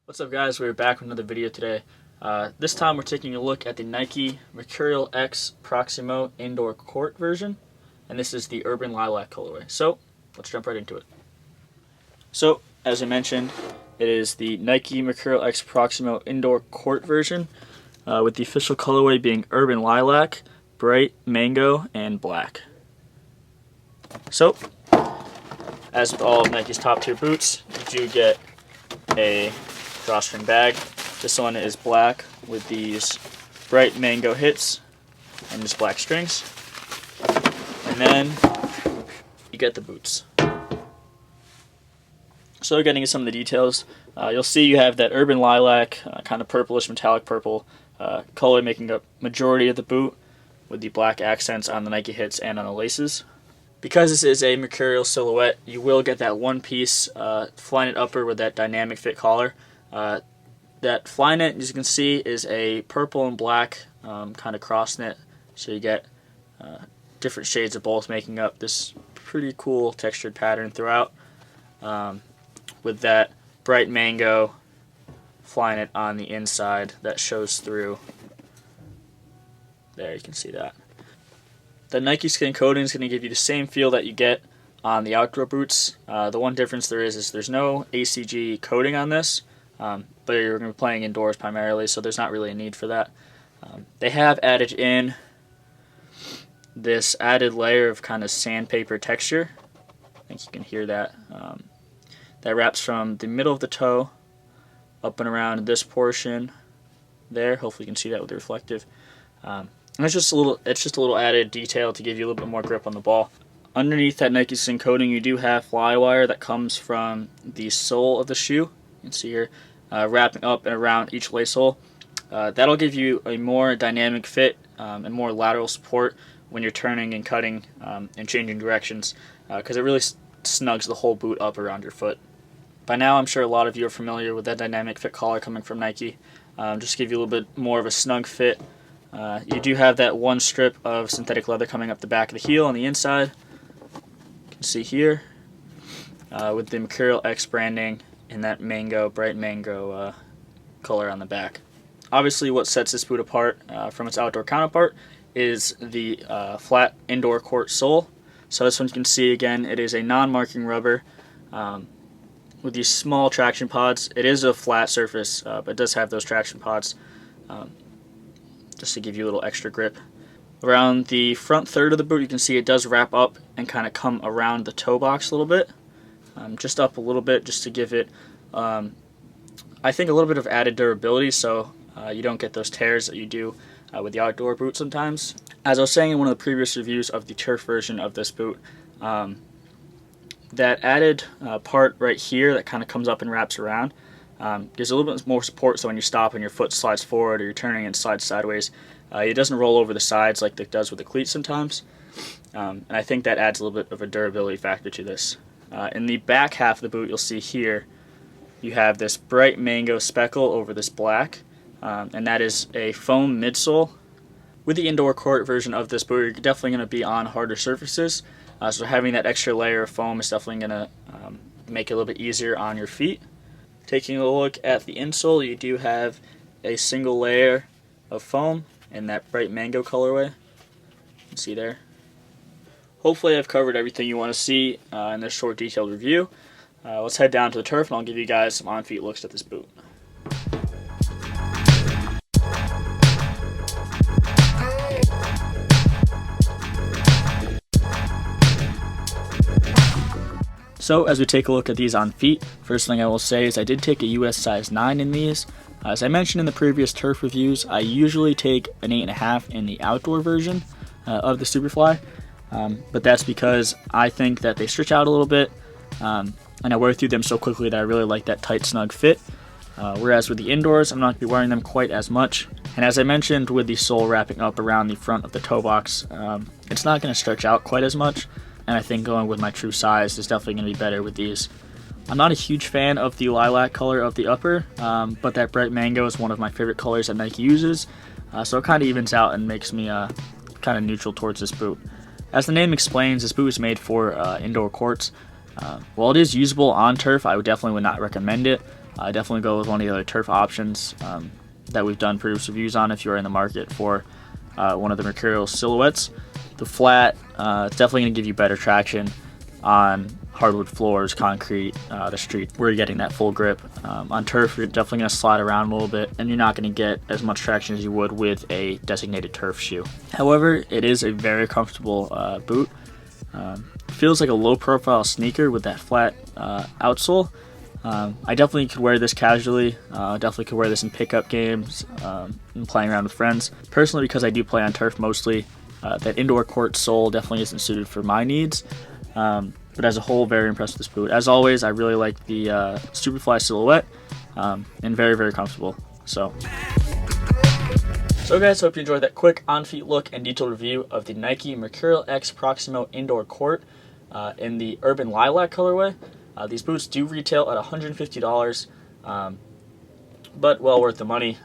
What's up guys, we're back with another video today. This time we're taking a look at the Nike MercurialX Proximo indoor court version, and this is the Urban Lilac colorway. So let's jump right into it. So as I mentioned, it is the Nike MercurialX Proximo indoor court version, with the official colorway being Urban Lilac, Bright Mango, and Black. So as with all of Nike's top tier boots, you do get a drawstring bag. This one is black with these bright mango hits and just black strings. And then you get the boots. So getting into some of the details, you'll see you have that Urban Lilac, kind of purplish metallic purple color making up majority of the boot, with the black accents on the Nike hits and on the laces. Because this is a Mercurial silhouette, you will get that one piece Flyknit upper with that dynamic fit collar. That Flyknit, as you can see, is a purple and black kind of cross knit, so you get different shades of both making up this pretty cool textured pattern throughout, with that bright mango Flyknit on the inside that shows through. There, you can see that. The NikeSkin coating is going to give you the same feel that you get on the outdoor boots. The one difference there is there's no ACG coating on this, but you're going to be playing indoors primarily, so there's not really a need for that. They have added in this added layer of kind of sandpaper texture. I think you can hear that. That wraps from the middle of the toe up and around this portion there. Hopefully you can see that with the reflective. And it's just a little added detail to give you a little bit more grip on the ball. Underneath that NikeSkin coating, you do have fly wire that comes from the sole of the shoe. You can see here, wrapping up and around each lace hole. That'll give you a more dynamic fit and more lateral support when you're turning and cutting and changing directions, because it really snugs the whole boot up around your foot. By now, I'm sure a lot of you are familiar with that dynamic fit collar coming from Nike. Just to give you a little bit more of a snug fit. You do have that one strip of synthetic leather coming up the back of the heel on the inside. You can see here, with the MercurialX branding and that bright mango color on the back. Obviously, what sets this boot apart from its outdoor counterpart is the flat indoor court sole. So this one you can see again, it is a non-marking rubber with these small traction pods. It is a flat surface, but it does have those traction pods. Just to give you a little extra grip. Around the front third of the boot, you can see it does wrap up and kind of come around the toe box a little bit. Just up a little bit, just to give it, I think, a little bit of added durability, so you don't get those tears that you do with the outdoor boot sometimes. As I was saying in one of the previous reviews of the turf version of this boot, that added part right here that kind of comes up and wraps around, gives a little bit more support, so when you stop and your foot slides forward or you're turning and slides sideways, it doesn't roll over the sides like it does with the cleats sometimes. And I think that adds a little bit of a durability factor to this. In the back half of the boot, you'll see here, you have this bright mango speckle over this black, and that is a foam midsole. With the indoor court version of this boot, you're definitely going to be on harder surfaces, so having that extra layer of foam is definitely going to make it a little bit easier on your feet. Taking a look at the insole, you do have a single layer of foam in that bright mango colorway. You can see there. Hopefully I've covered everything you want to see in this short detailed review. Let's head down to the turf and I'll give you guys some on-feet looks at this boot. So as we take a look at these on feet, first thing I will say is I did take a US size 9 in these. As I mentioned in the previous turf reviews, I usually take an 8.5 in the outdoor version of the Superfly, but that's because I think that they stretch out a little bit, and I wear through them so quickly that I really like that tight, snug fit. Whereas with the indoors, I'm not going to be wearing them quite as much. And as I mentioned, with the sole wrapping up around the front of the toe box, it's not going to stretch out quite as much. And I think going with my true size is definitely going to be better with these. I'm not a huge fan of the lilac color of the upper, but that bright mango is one of my favorite colors that Nike uses, so it kind of evens out and makes me kind of neutral towards this boot. As the name explains, this boot is made for indoor courts. While it is usable on turf, I definitely would not recommend it. definitely go with one of the other turf options that we've done previous reviews on if you are in the market for one of the Mercurial silhouettes. The flat, it's definitely going to give you better traction on hardwood floors, concrete, the street, where you're getting that full grip. On turf, you're definitely going to slide around a little bit, and you're not going to get as much traction as you would with a designated turf shoe. However, it is a very comfortable boot. Feels like a low-profile sneaker with that flat outsole. I definitely could wear this casually. Definitely could wear this in pickup games and playing around with friends. Personally, because I do play on turf mostly, that indoor court sole definitely isn't suited for my needs. But as a whole, very impressed with this boot. As always, I really like the Superfly silhouette and very, very comfortable. So guys, hope you enjoyed that quick on-feet look and detailed review of the Nike MercurialX Proximo Indoor Court in the Urban Lilac colorway. These boots do retail at $150, but well worth the money.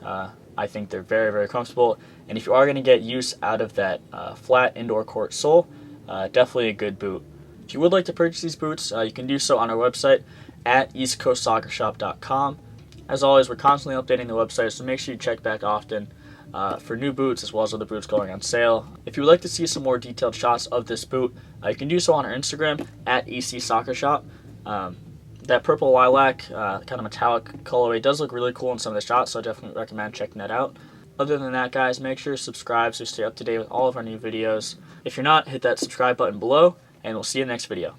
I think they're very, very comfortable, and if you are going to get use out of that flat indoor court sole, definitely a good boot. If you would like to purchase these boots, you can do so on our website at eastcoastsoccershop.com. As always, we're constantly updating the website, so make sure you check back often for new boots as well as other boots going on sale. If you would like to see some more detailed shots of this boot, you can do so on our Instagram at ECSoccerShop. That purple lilac, kind of metallic colorway does look really cool in some of the shots, so I definitely recommend checking that out. Other than that, guys, make sure to subscribe so you stay up to date with all of our new videos. If you're not, hit that subscribe button below, and we'll see you in the next video.